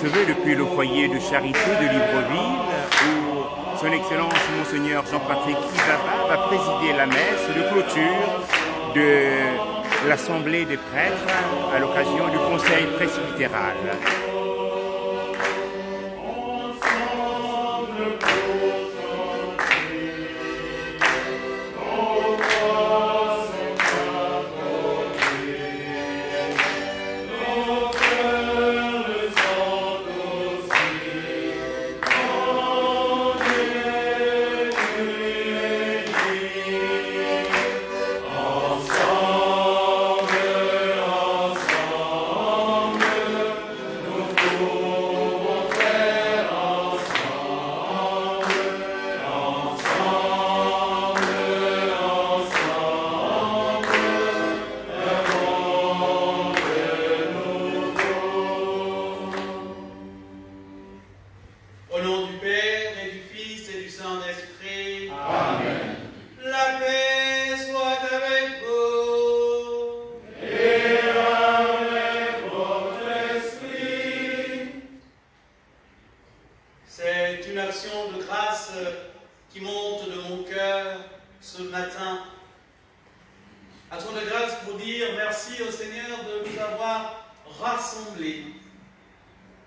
recevez depuis le foyer de charité de Libreville, où Son Excellence Monseigneur Jean-Patrick Ibaba va présider la messe de clôture de l'Assemblée des prêtres à l'occasion du Conseil presbytéral.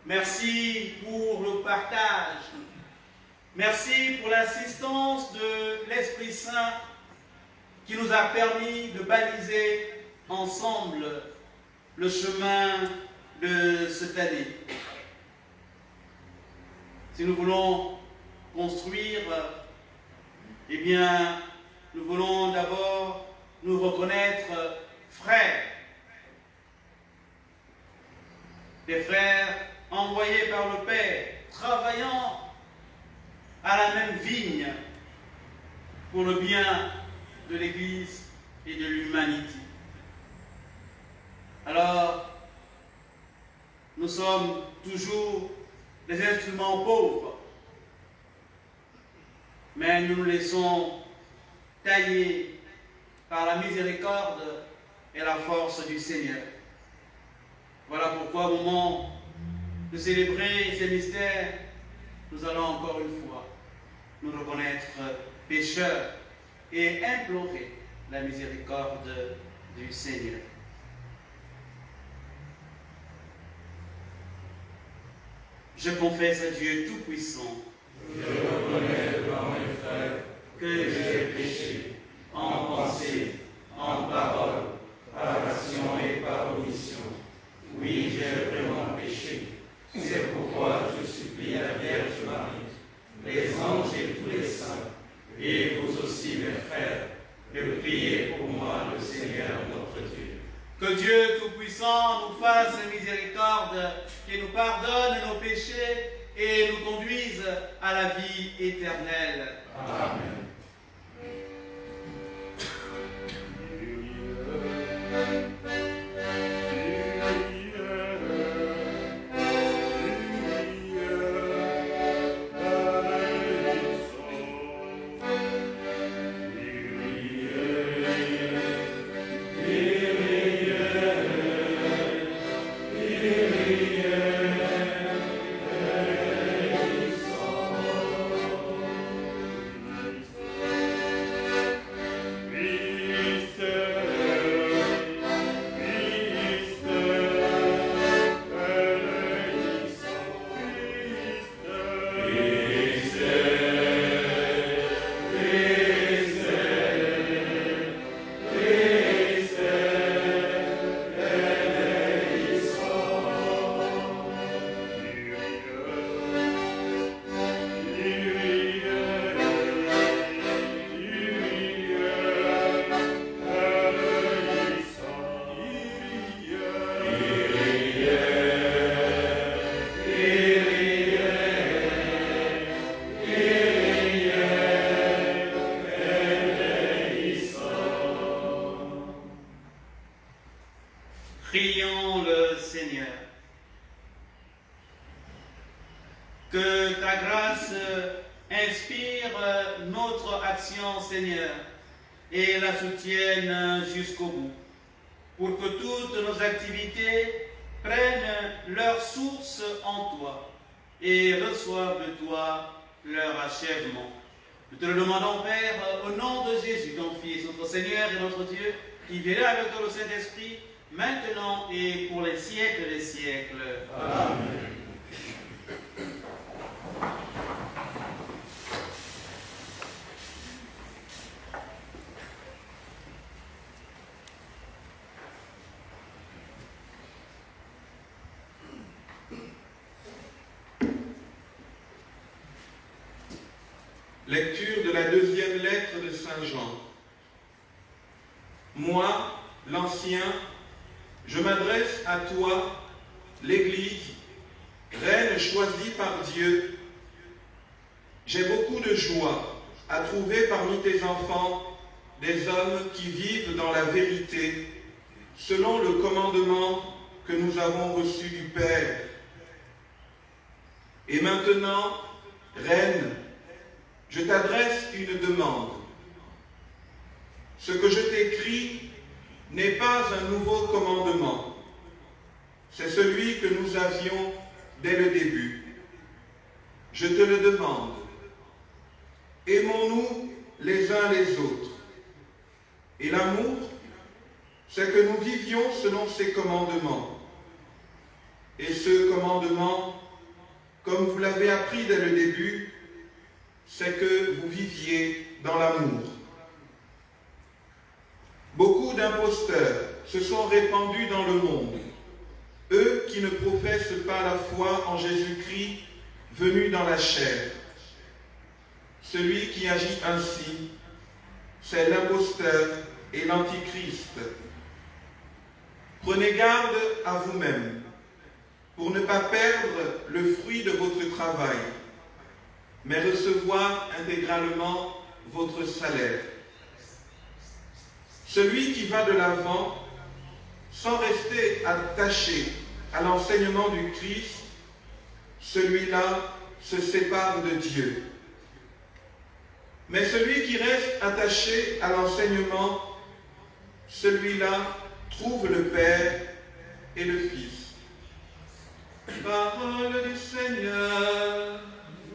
Merci pour le partage. Merci pour l'assistance de l'Esprit Saint qui nous a permis de baliser ensemble le chemin de cette année. Si nous voulons construire, eh bien, nous voulons d'abord nous reconnaître frères. Des frères envoyés par le Père, travaillant à la même vigne pour le bien de l'Église et de l'humanité. Alors, nous sommes toujours des instruments pauvres, mais nous nous laissons tailler par la miséricorde et la force du Seigneur. Voilà pourquoi au moment de célébrer ces mystères, nous allons encore une fois nous reconnaître pécheurs et implorer la miséricorde du Seigneur. Je confesse à Dieu Tout-Puissant, je reconnais devant mes frères que j'ai péché en pensée, en parole, par action et par omission. Oui, j'ai vraiment péché. C'est pourquoi je supplie la Vierge Marie, les anges et tous les saints, et vous aussi mes frères, de prier pour moi le Seigneur notre Dieu. Que Dieu Tout-Puissant nous fasse miséricorde, qu'il nous pardonne nos péchés et nous conduise à la vie éternelle. Amen. Prions le Seigneur. Que ta grâce inspire notre action, Seigneur, et la soutienne jusqu'au bout, pour que toutes nos activités prennent leur source en toi et reçoivent de toi leur achèvement. Nous te le demandons, Père, au nom de Jésus, ton Fils, notre Seigneur et notre Dieu, qui verra avec toi le Saint-Esprit, maintenant et pour les siècles des siècles. Amen. Lecture de la deuxième lettre de Saint Jean. Moi, l'Ancien, je m'adresse à toi, l'Église, reine choisie par Dieu. J'ai beaucoup de joie à trouver parmi tes enfants des hommes qui vivent dans la vérité, selon le commandement que nous avons reçu du Père. Et maintenant, reine, je t'adresse une demande. Ce que je t'écris n'est pas un nouveau commandement. C'est celui que nous avions dès le début. Je te le demande. Aimons-nous les uns les autres. Et l'amour, c'est que nous vivions selon ses commandements. Et ce commandement, comme vous l'avez appris dès le début, c'est que vous viviez dans l'amour. Beaucoup d'imposteurs se sont répandus dans le monde, eux qui ne professent pas la foi en Jésus-Christ venu dans la chair. Celui qui agit ainsi, c'est l'imposteur et l'antichrist. Prenez garde à vous-même pour ne pas perdre le fruit de votre travail, mais recevoir intégralement votre salaire. Celui qui va de l'avant, sans rester attaché à l'enseignement du Christ, celui-là se sépare de Dieu. Mais celui qui reste attaché à l'enseignement, celui-là trouve le Père et le Fils. Parole du Seigneur.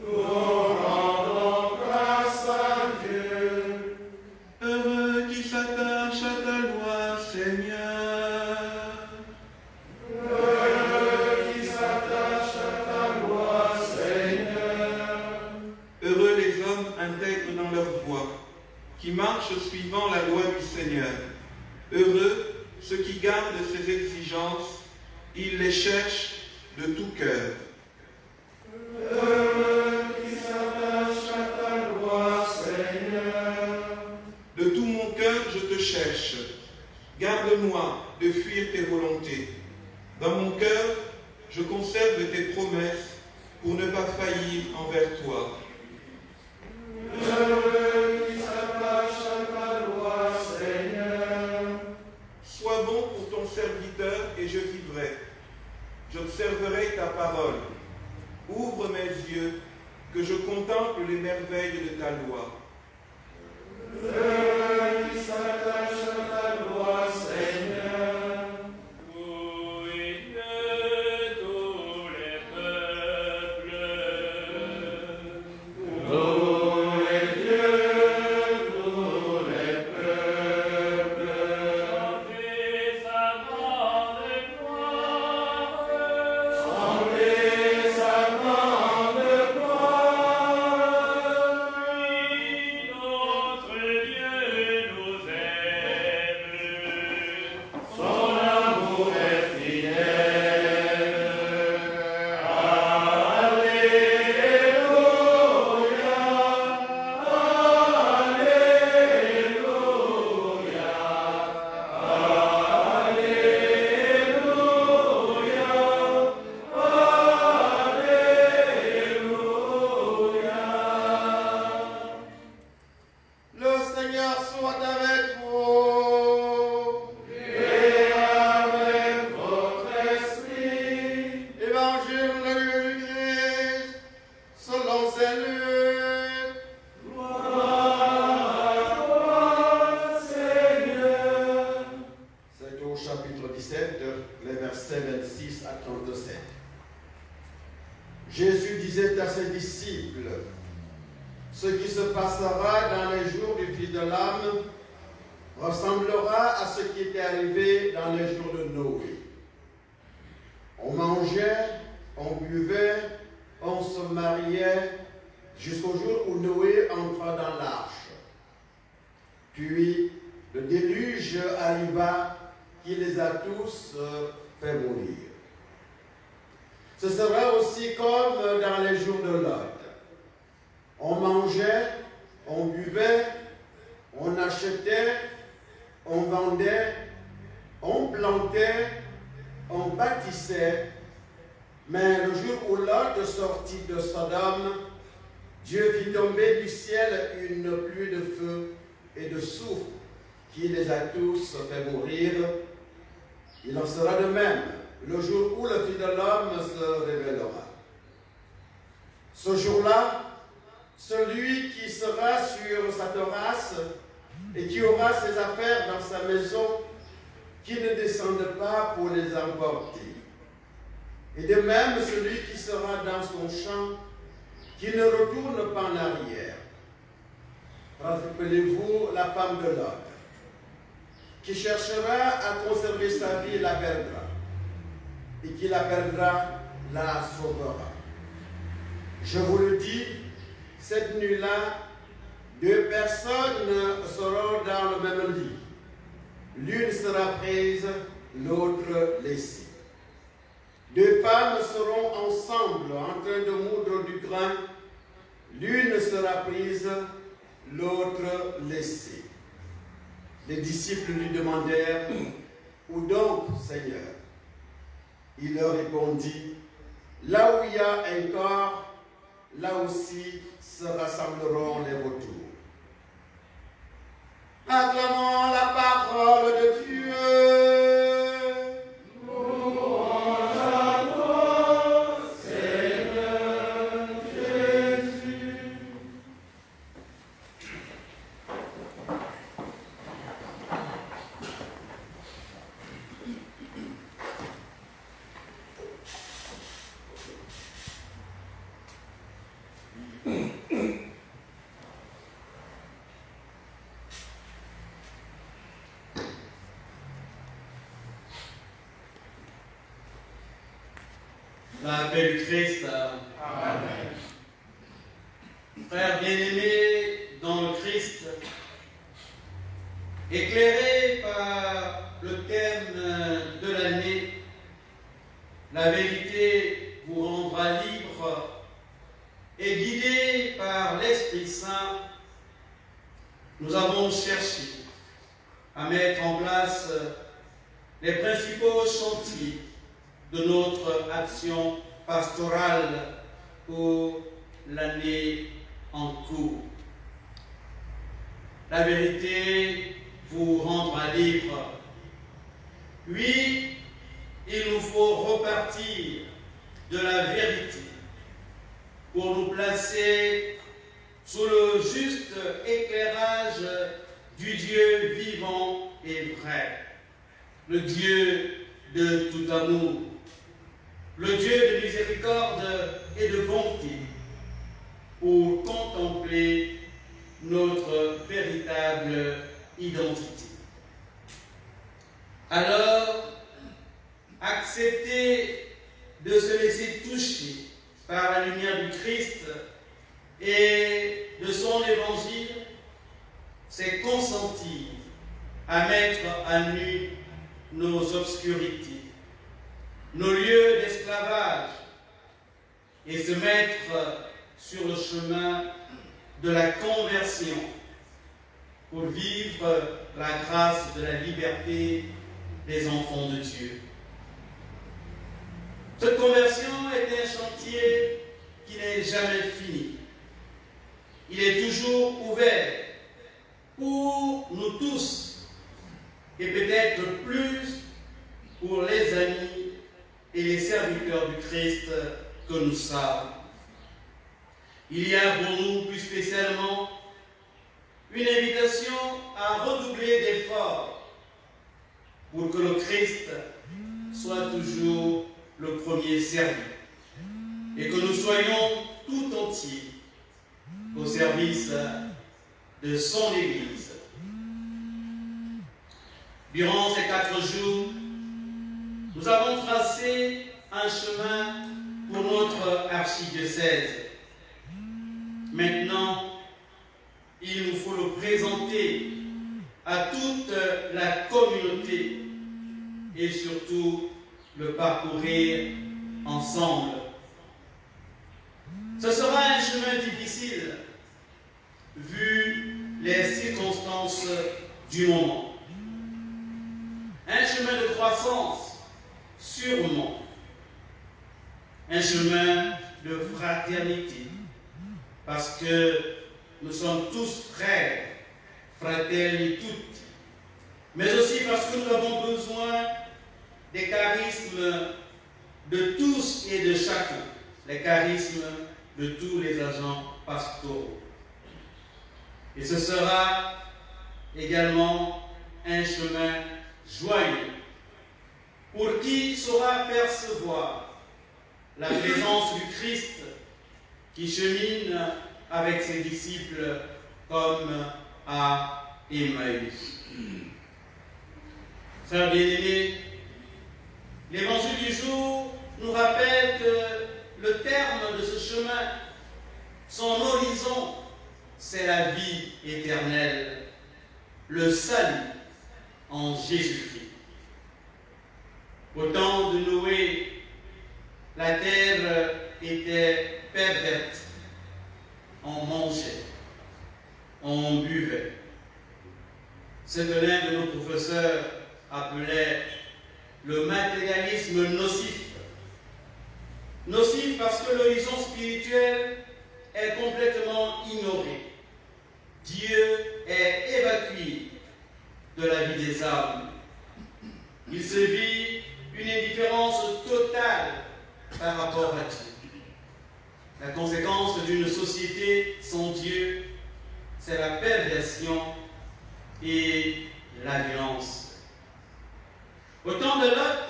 Nous rendons grâce à Dieu. Heureux qui s'attache à ta loi, Seigneur. Heureux qui s'attache à ta loi, Seigneur. Heureux les hommes intègres dans leur voie, qui marchent suivant la loi du Seigneur. Heureux ceux qui gardent ses exigences, ils les cherchent de tout cœur. Heureux qui s'attache à ta loi, Seigneur. De tout mon cœur, je te cherche. Garde-moi de fuir tes volontés. Dans mon cœur, je conserve tes promesses pour ne pas faillir envers toi. Heureux qui s'attache à ta loi, Seigneur. Sois bon pour ton serviteur et je vivrai. J'observerai ta parole. Ouvre mes yeux, que je contemple les merveilles de ta loi. Heureux qui s'attache à ta loi, Seigneur. Oui, de tous les peuples. Ô Dieu, tous les peuples. Chantez sa grande gloire. Chantez sa grande gloire. Oui, notre Dieu nous aime. Son amour est fidèle. Le Seigneur soit avec vous. Et avec votre esprit. Évangile de Jésus-Christ selon Saint Luc. Gloire à toi, Seigneur. C'est au chapitre 17, les versets 26 Jésus disait à ses disciples, ce qui se passera dans les jours du Fils de l'homme ressemblera à ce qui était arrivé dans les jours de Noé. On mangeait, on buvait, on se mariait jusqu'au jour où Noé entra dans l'arche. Puis le déluge arriva qui les a tous fait mourir. Ce sera aussi comme dans les jours de Lot. On mangeait, on buvait, on achetait, on vendait, on plantait, on bâtissait. Mais le jour où Lot sortit de Sodome, Dieu fit tomber du ciel une pluie de feu et de soufre qui les a tous fait mourir. Il en sera de même le jour où le Fils de l'homme se révélera. Ce jour-là, celui qui sera sur sa terrasse et qui aura ses affaires dans sa maison, qui ne descende pas pour les emporter. Et de même, celui qui sera dans son champ, qui ne retourne pas en arrière. Rappelez-vous la femme de Lot, qui cherchera à conserver sa vie la perdra, et qui la perdra la sauvera. Je vous le dis, cette nuit-là, 2 personnes seront dans le même lit. L'une sera prise, l'autre laissée. 2 femmes seront ensemble en train de moudre du grain. L'une sera prise, l'autre laissée. Les disciples lui demandèrent, « Où donc, Seigneur ?» Il leur répondit, « Là où il y a un corps, là aussi se rassembleront les vautours. » Acclamons la parole de Dieu. La paix du Christ. Amen. Frères bien-aimés dans le Christ, éclairés par le thème de l'année, la vérité vous rendra libre, et guidés par l'Esprit Saint, nous avons cherché à mettre en place les principaux chantiers de notre action pastorale pour l'année en cours. La vérité vous rendra libre. Oui, il nous faut repartir de la vérité pour nous placer sous le juste éclairage du Dieu vivant et vrai, le Dieu de tout amour, le Dieu de miséricorde et de bonté, pour contempler notre véritable identité. Alors, accepter de se laisser toucher par la lumière du Christ et de son évangile, c'est consentir à mettre à nu nos obscurités, nos lieux d'esclavage, et se mettre sur le chemin de la conversion pour vivre la grâce de la liberté des enfants de Dieu. Cette conversion est un chantier qui n'est jamais fini. Il est toujours ouvert pour nous tous et peut-être plus pour les amis et les serviteurs du Christ que nous sommes. Il y a pour nous plus spécialement une invitation à redoubler d'efforts pour que le Christ soit toujours le premier servi et que nous soyons tout entiers au service de son Église. Durant ces 4 jours, nous avons tracé un chemin pour notre archidiocèse. Maintenant, il nous faut le présenter à toute la communauté et surtout le parcourir ensemble. Ce sera un chemin difficile vu les circonstances du moment. Un chemin de croissance, sûrement. Un chemin de fraternité, parce que nous sommes tous frères, fratelli tutti, mais aussi parce que nous avons besoin des charismes de tous et de chacun, les charismes de tous les agents pastoraux. Et ce sera également un chemin joyeux pour qui saura percevoir la présence du Christ qui chemine avec ses disciples comme à Emmaüs. Frères bien-aimés, l'évangile du jour nous rappelle que le terme de ce chemin, son horizon, c'est la vie éternelle, le salut en Jésus-Christ. Au temps de Noé, la terre était perverte. On mangeait, on buvait. Ce que l'un de nos professeurs appelait le matérialisme nocif. Nocif parce que l'horizon spirituel est complètement ignoré. Dieu est évacué de la vie des âmes. Il se vit une indifférence totale par rapport à Dieu. La conséquence d'une société sans Dieu, c'est la perversion et la violence. Au temps de Lot,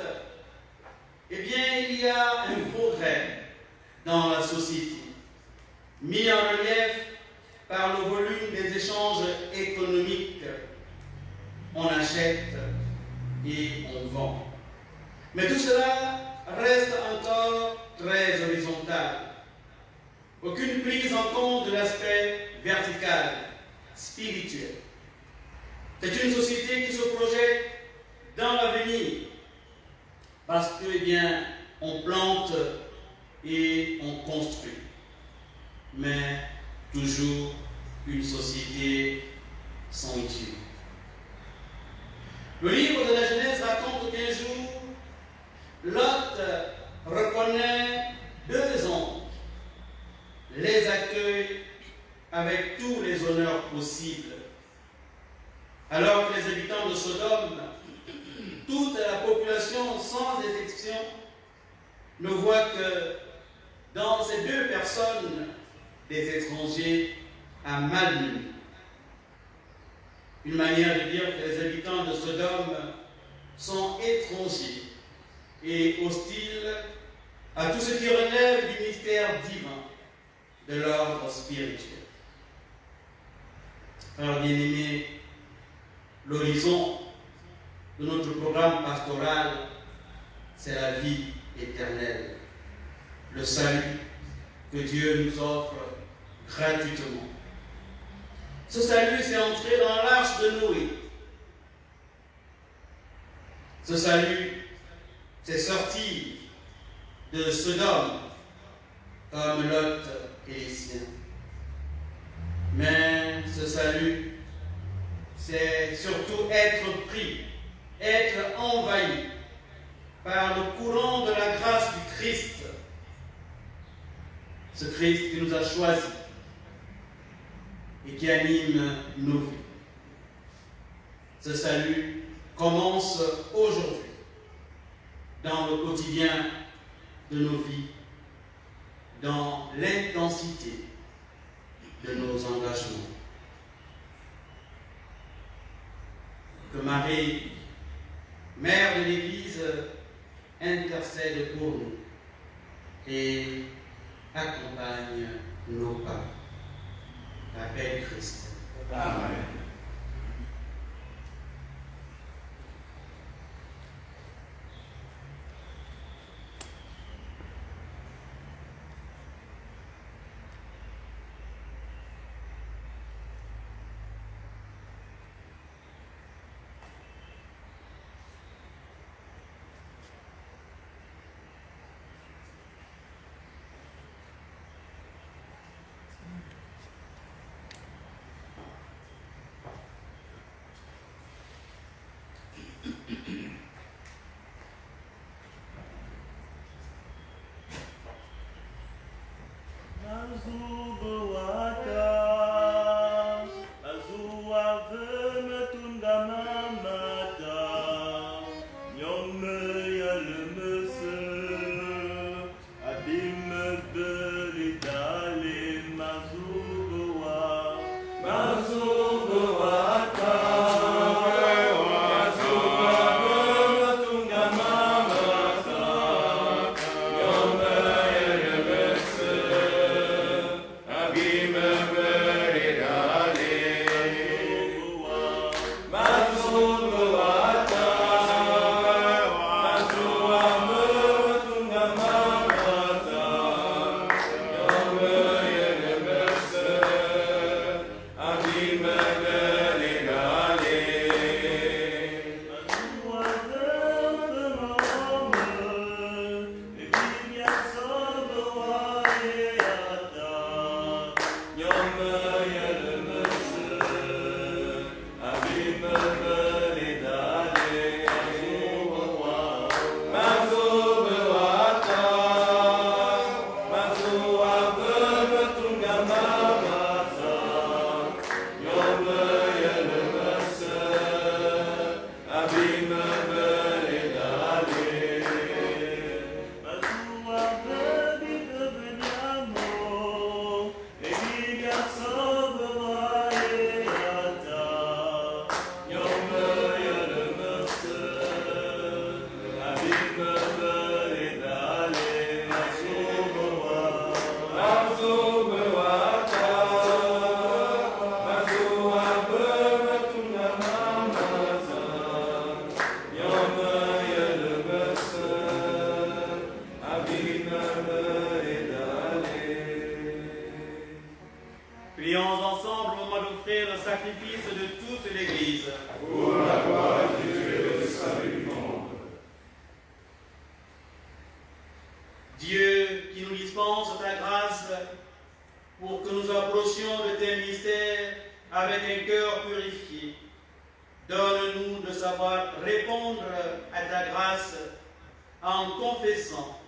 eh bien, il y a un progrès dans la société, mis en relief par le volume des échanges économiques. On achète et on vend. Mais tout cela reste encore très horizontal. Aucune prise en compte de l'aspect vertical, spirituel. C'est une société qui se projette dans l'avenir parce que, eh bien, on plante et on construit. Mais toujours une société sans Dieu. Le livre de la Genèse raconte qu'un jour, Lot reconnaît 2 anges, les accueille avec tous les honneurs possibles. Alors que les habitants de Sodome, toute la population sans exception, ne voit que dans ces 2 personnes des étrangers à mal nus. Une manière de dire que les habitants de Sodome sont étrangers et hostiles à tout ce qui relève du mystère divin de l'ordre spirituel. Alors, bien-aimés, l'horizon de notre programme pastoral, c'est la vie éternelle, le salut que Dieu nous offre gratuitement. Ce salut, c'est entrer dans l'arche de Noé. Ce salut, c'est sortir de Sodome comme Lot et les siens. Mais ce salut, c'est surtout être pris, être envahi par le courant de la grâce du Christ. Ce Christ qui nous a choisis et qui anime nos vies. Ce salut commence aujourd'hui, dans le quotidien de nos vies, dans l'intensité de nos engagements. Que Marie, Mère de l'Église, intercède pour nous et accompagne nos pas. La paix du Christ. Amen. Prions ensemble au moment d'offrir le sacrifice de toute l'Église. Pour la gloire de Dieu et le salut du monde. Dieu qui nous dispense ta grâce pour que nous approchions de tes mystères avec un cœur purifié, donne-nous de savoir répondre à ta grâce en confessant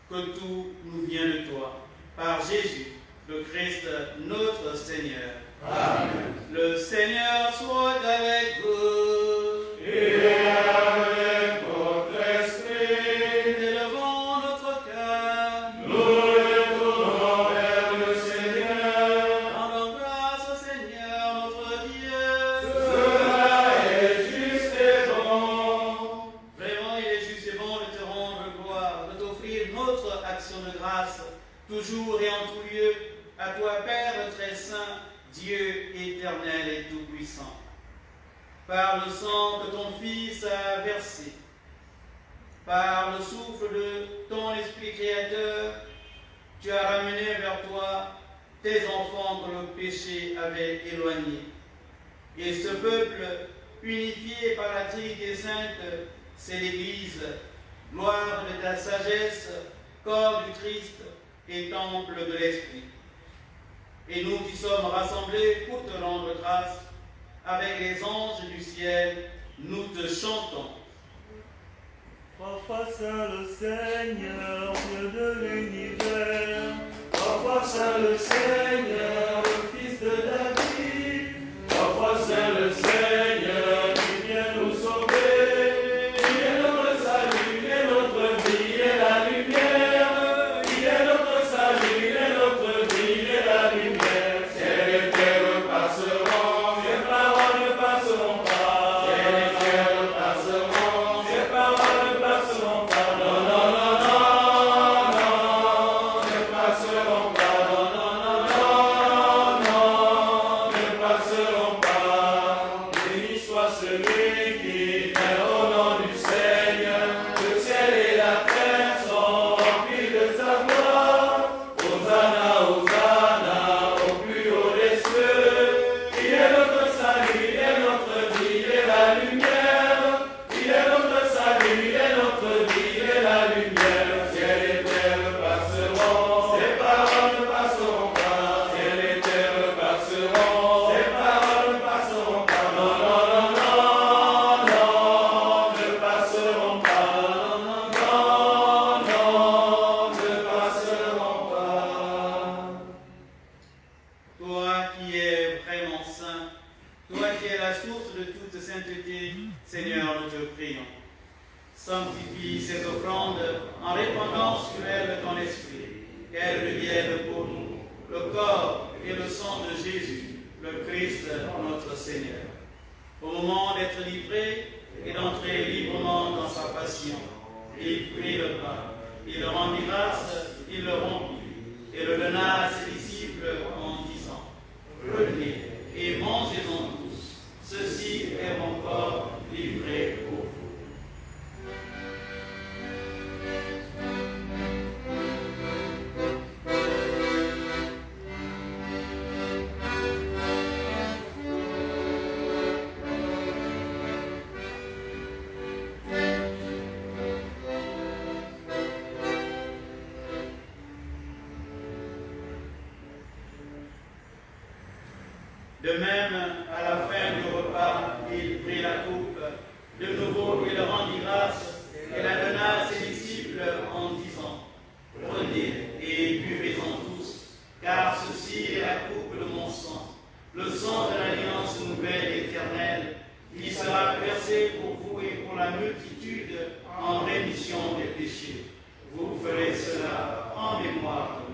que tout nous vient de toi. Par Jésus, le Christ, notre Seigneur. Amen. Le Seigneur soit avec vous. Et avec votre esprit, Élevons notre cœur. nous retournons vers le Seigneur. Rendons grâce au Seigneur, notre Dieu. Cela est juste et bon. Vraiment, il est juste et bon de te rendre gloire, de t'offrir notre action de grâce, toujours et en tout lieu, à toi, Père très saint, Dieu éternel et tout-puissant. Par le sang que ton Fils a versé, par le souffle de ton Esprit Créateur, tu as ramené vers toi tes enfants que le péché avait éloignés. Et ce peuple, unifié par la Trinité Sainte, c'est l'Église, gloire de ta sagesse, corps du Christ et temple de l'Esprit. Et nous qui sommes rassemblés pour te rendre grâce, avec les anges du ciel, nous te chantons. Parfois saint le Seigneur, Dieu de l'univers. Parfois saint le Seigneur, le Fils de David. Parfois saint le Seigneur, qui vient nous sauver. Il est notre salut, il est notre vie, il est la lumière. Il est notre salut, il est notre vie, il est la lumière. Ciel et terre passeront, Ses paroles ne passeront pas. ciel et terre passeront, Ses paroles ne passeront pas. Non, non, non, non, non. ne passeront Toi qui es vraiment saint, toi qui es la source de toute sainteté, Seigneur, nous te prions. Sanctifie ces offrandes en répandant sur elles ton esprit, qu'elles deviennent pour nous le corps et le sang de Jésus, le Christ, notre Seigneur. Au moment d'être livré et d'entrer librement dans sa passion, il prit le pain, il rendit grâce, il le rompit et le donna à ses disciples en disant: Prenez et mangez-en tous, ceci est mon corps livré pour vous. De même, à la fin du repas, il prit la coupe. De nouveau, il rendit grâce et la donna à ses disciples en disant: Prenez et buvez-en tous, car ceci est la coupe de mon sang, le sang de l'alliance nouvelle et éternelle, qui sera versé pour vous et pour la multitude en rémission des péchés. Vous ferez cela en mémoire de moi.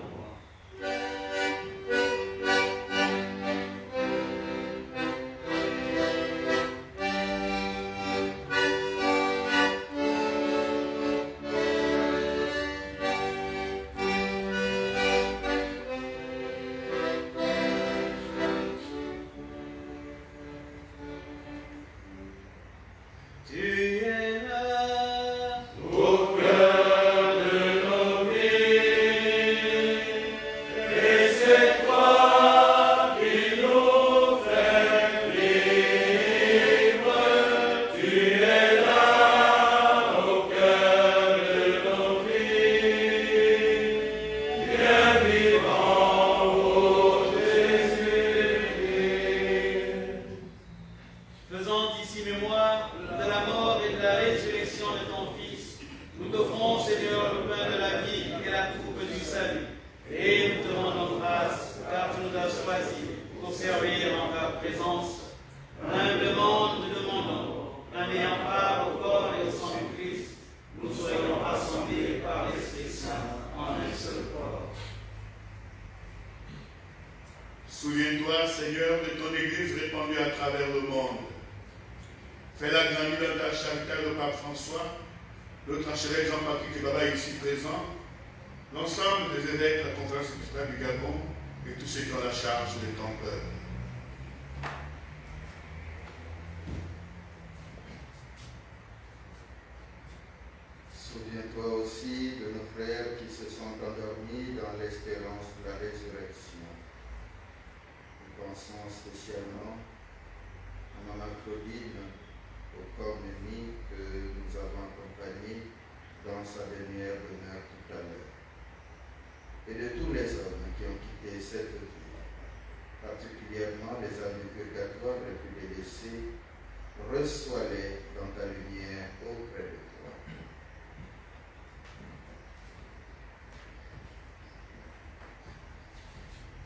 Souviens-toi, Seigneur, de ton Église répandue à travers le monde. Fais-la grandir dans ta charité, le pape François, notre archevêque Jean-Patrick Baba ici présent, l'ensemble des évêques de la conférence épiscopale du Gabon et tous ceux qui ont la charge de ton peuple. Souviens-toi aussi de nos frères qui se sont endormis dans l'espérance de la résurrection. Nous pensons spécialement à Maman Claudine, au corps ennemi que nous avons accompagné dans sa dernière demeure tout à l'heure. Et de tous les hommes qui ont quitté cette vie, particulièrement les âmes du purgatoire les plus délaissés, reçois-les dans ta lumière auprès de toi.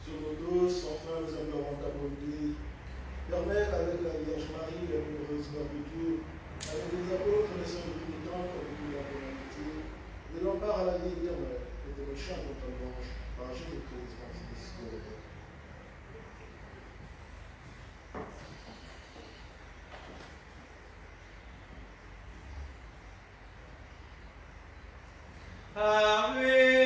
Sur nous tous, enfin, nous implorons ta bonté. Permets avec la Vierge Marie, la bienheureuse Mère de Dieu, avec les apôtres, les saints pénitents, avec toute la humanité, de l'empare à la vie éternelle et de recherche de ton ange, par Jésus-Christ, mon Fils, notre Père. Amen.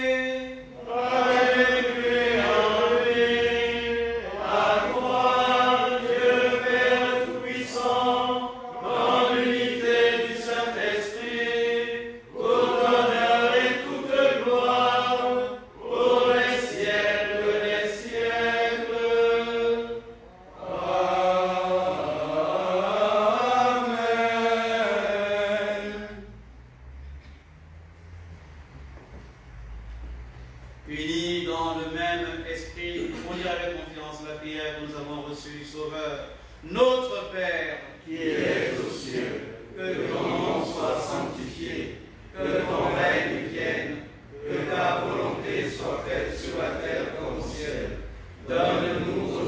Unis dans le même esprit, on dit avec confiance la prière que nous avons reçue du Sauveur. Notre Père, qui es aux cieux, que ton nom soit sanctifié, que ton règne vienne, que ta volonté soit faite sur la terre comme au ciel. Donne-nous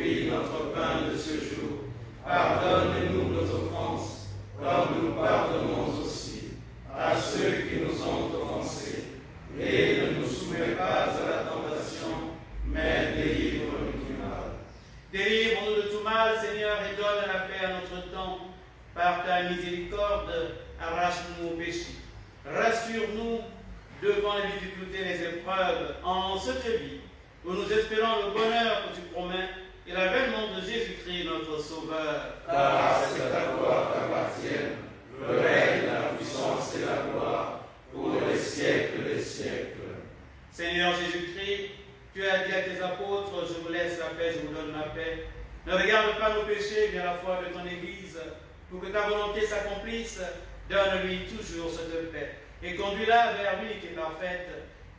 Oui, notre pain de ce jour. Pardonne-nous nos offenses, comme nous pardonnons aussi à ceux qui nous ont offensés. Et ne nous soumets pas à la tentation, mais délivre-nous du mal. Délivre-nous de tout mal, Seigneur, et donne la paix à notre temps. Par ta miséricorde, arrache-nous au péché. Rassure-nous devant les difficultés et les épreuves en cette vie, où nous espérons le bonheur que tu promets et l'avènement de Jésus-Christ, notre Sauveur. Car c'est à toi qu'appartiennent le règne, la puissance et la gloire pour les siècles des siècles. Seigneur Jésus-Christ, tu as dit à tes apôtres, je vous laisse la paix, je vous donne ma paix. Ne regarde pas nos péchés, mais la foi de ton Église, pour que ta volonté s'accomplisse. Donne-lui toujours cette paix et conduis-la vers lui qui est parfaite,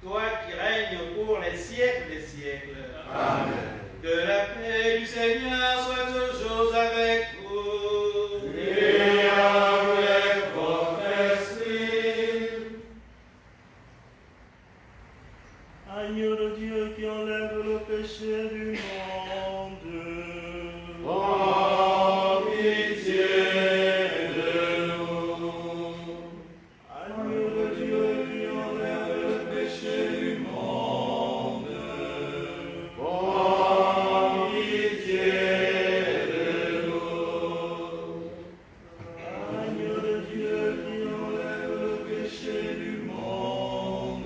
toi qui règnes pour les siècles des siècles. Amen. Que la paix du Seigneur soit toujours avec vous. Et avec votre esprit. Agneau de Dieu qui enlève le péché du monde. Oh, pitié de nous. Agneau de Dieu qui enlève le péché du monde. Oh, pitié de nous. Agneau de Dieu qui enlève le péché du monde.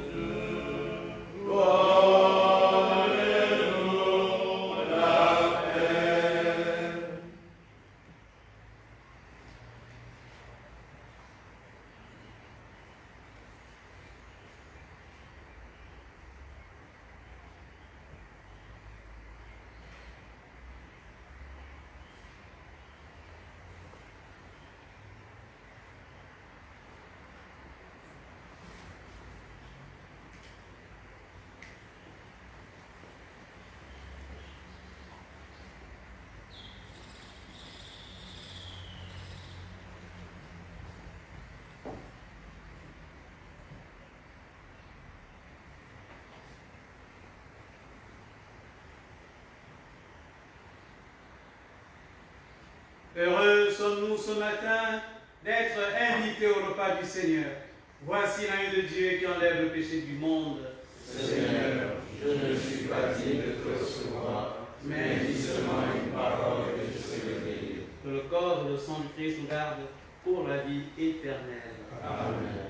Heureux sommes-nous ce matin d'être invités au repas du Seigneur. Voici l'agneau de Dieu qui enlève le péché du monde. Seigneur, je ne suis pas digne de te recevoir, mais dis seulement une parole et je serai guéri. Que le corps et le sang du Christ nous gardent pour la vie éternelle. Amen.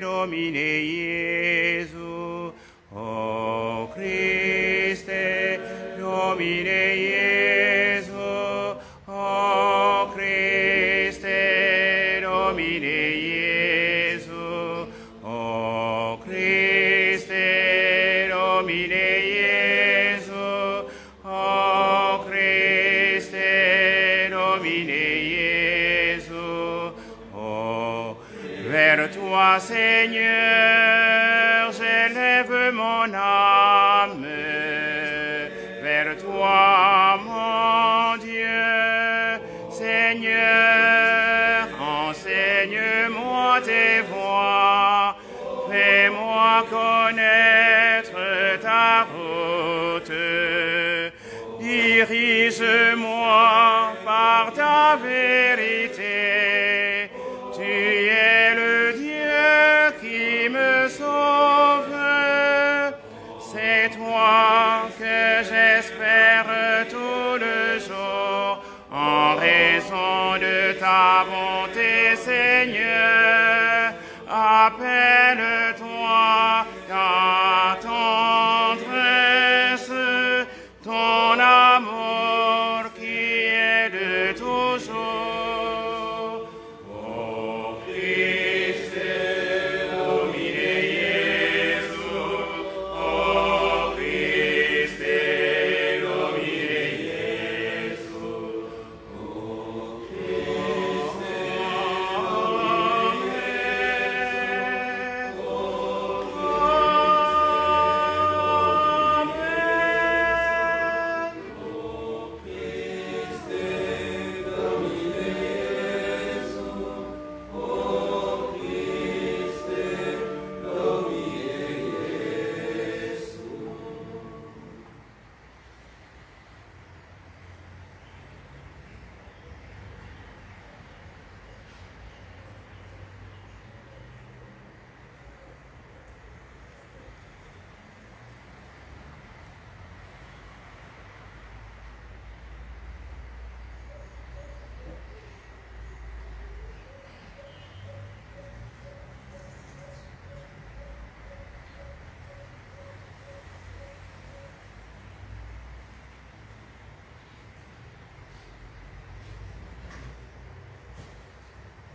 Domine Iesu, o Christe, Domine Iesu, o Christe, Domine Iesu, o Christe, Domine Iesu, o Christe, Domine Iesu, vers toi, Seigneur, j'élève mon âme. Vers toi, mon Dieu, Seigneur, enseigne-moi tes voies. Fais-moi connaître ta route. Dirige-moi par ta vérité. Tu es le Dieu qui me sauve. C'est toi que j'espère tout le jour, en raison de ta bonté, Seigneur. Appelle-toi ta tendresse, ton amour qui est de toujours. Oh Christ, Domine Iesu, oh Christ, Domine Iesu, oh Christ,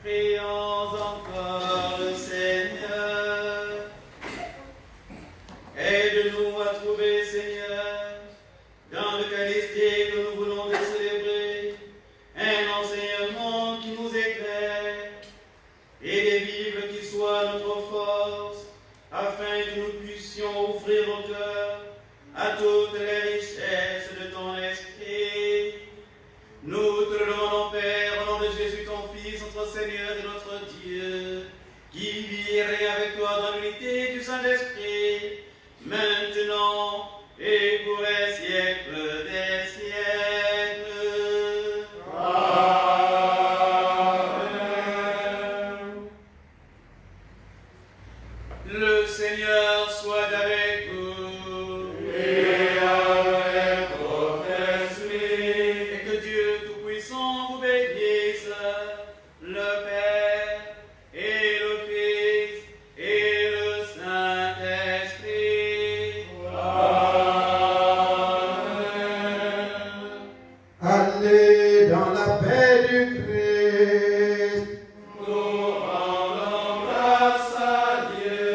Prions encore le Seigneur. Aide-nous à trouver, Seigneur, dans l'Eucharistie que nous voulons de célébrer, un enseignement qui nous éclaire et des vivres qui soient notre force, afin que nous puissions ouvrir nos cœurs à toutes les richesses de ton esprit. Nous te le demandons, Père, au nom de Jésus, ton Fils, notre Seigneur et notre Dieu, qui vit et règne avec toi dans l'unité du Saint-Esprit, maintenant et pour les siècles des siècles. Amen. Le Seigneur soit avec vous. Et avec votre esprit. Et que Dieu Tout-Puissant vous bénisse, le Père et le Fils et le Saint-Esprit. Amen. Allez dans la paix du Christ. Nous rendons grâce à Dieu.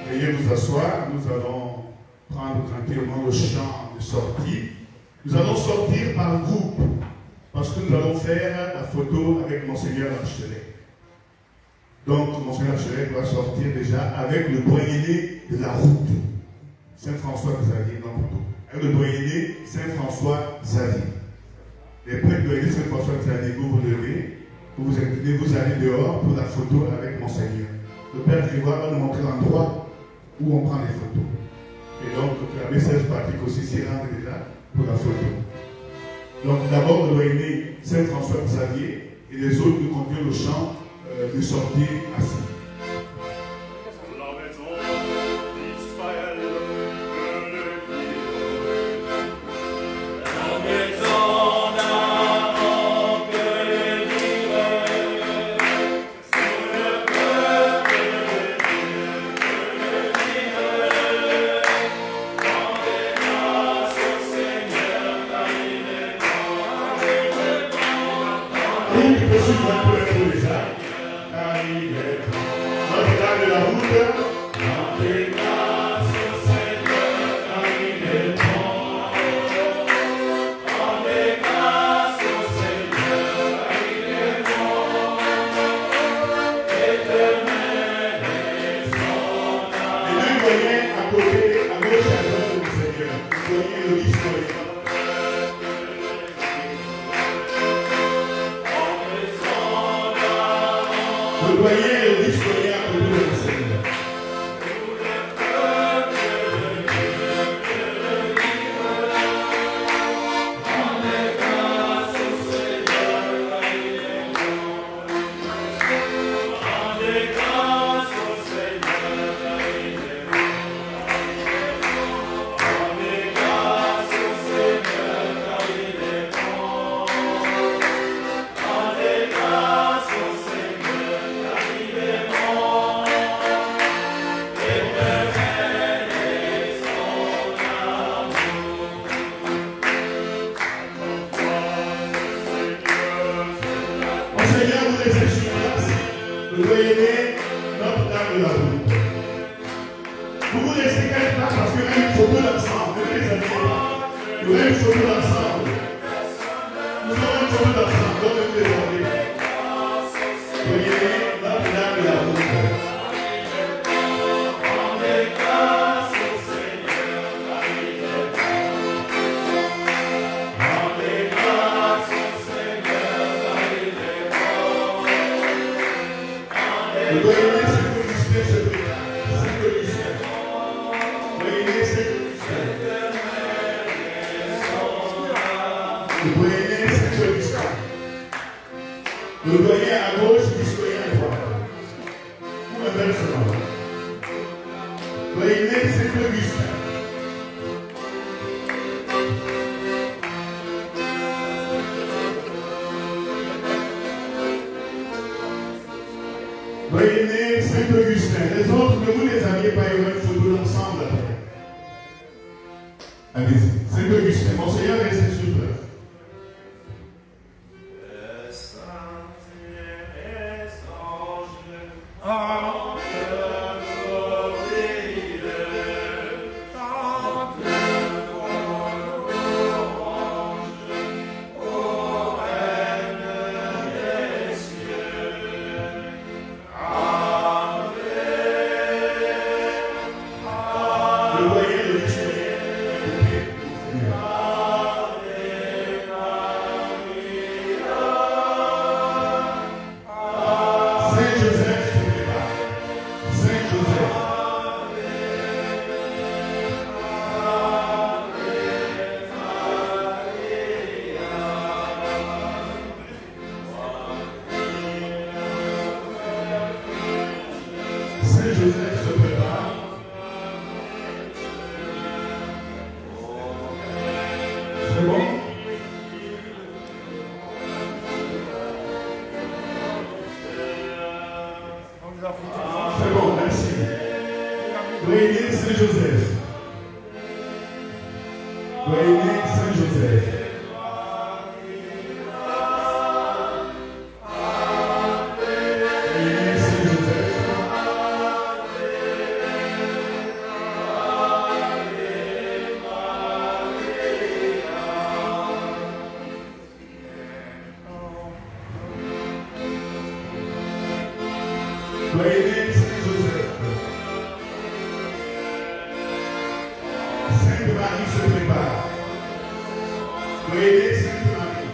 Veuillez vous asseoir, nous allons prendre tranquillement le chant de sortie. Nous allons sortir par groupe, parce que nous allons faire la photo avec Monseigneur l'archevêque. Donc, Monseigneur l'archevêque va sortir déjà avec le doyenné de la route, Saint-François Xavier, non plutôt. Avec le doyenné Saint-François Xavier. Les prêtres doyennés Saint-François Xavier, vous vous levez, vous vous inclinez, vous allez dehors pour la photo avec Monseigneur. Le Père Grégoire va nous montrer l'endroit où on prend les photos. Et donc, la message pratique aussi s'y rend déjà pour la photo. Donc, d'abord, le doyenné Saint-François Xavier et les autres nous conduisent le chant de sortie assis. La maison d'Israël, la maison d'Aaron, que le livre, sous le cœur Notre-Dame de la route. Rendez grâce au Seigneur, car il est bon. Rendez grâce au Seigneur, car il est bon. Éternel est son âme. Les deux doyens à côté, à gauche et à droite du Seigneur. Soyez le historien. Le doyen et le historien à côté du Seigneur. Seigneur, vous laissez sur place le doyenné Notre-Dame de la route. Vous vous laissez quelque part parce qu'il y a une photo d'ensemble. Les amis, il y a une photo d'ensemble. Nous avons une photo d'ensemble. Donc, vous demandez. Doyenné Notre-Dame de la route. Le doyenné Saint-Augustin se prépare. Saint-Augustin. Doyenné Saint-Augustin. Le doyenné Saint-Augustin. Le doyen à gauche, l'historien à droite. Ou inversement. Doyenné Saint-Augustin. Doyenné Saint-Augustin. Les autres, ne vous les aviez pas eu une photo ensemble après. Allez-y. Saint-Augustin. Monseigneur, restez sur place. Le doyen de l'historien à côté du Seigneur. Saint-Joseph se prépare. Saint-Joseph. Saint-Joseph se prépare. C'est bon? C'est bon, merci. Doyenné Saint-Joseph. Doyenné Saint-Joseph. Doyenné Saint-Joseph. Doyenné Saint-Joseph. Sainte-Marie se prépare. Doyenné Sainte-Marie.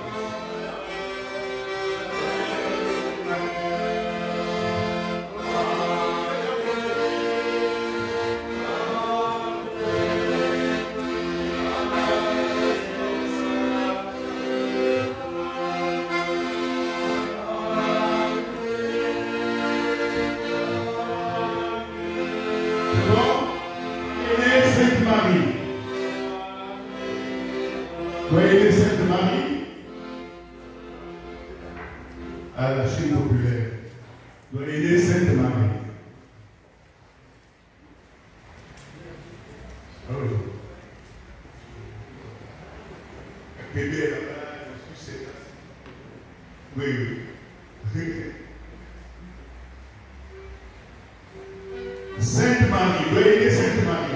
Doyenné Sainte-Marie. Doyenné Sainte-Marie. À la chaîne populaire. Doyenné Sainte-Marie. Ah oui. Bébé là-bas, je suis là. Oui, oui. Sainte Marie, doyez Sainte Marie.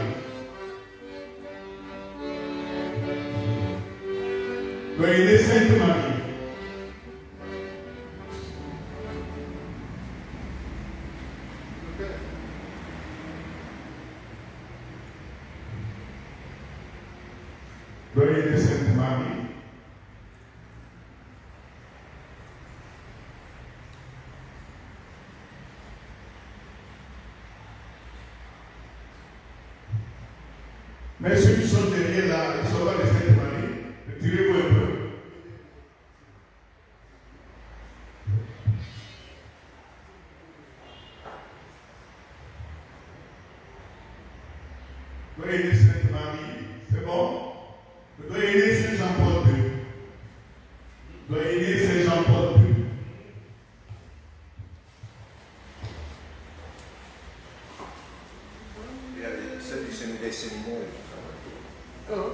Doyez Sainte Marie. Doyez Sainte Marie. Mais ceux qui sont derrière là, ils ne sont pas de Sainte Marie, tirez-vous un peu. Vous doyez aider Sainte Marie, c'est bon? Vous doyez aider Saint Jean-Paul II. Vous doyez aider Saint Jean-Paul II. Said you send me they send more. Non,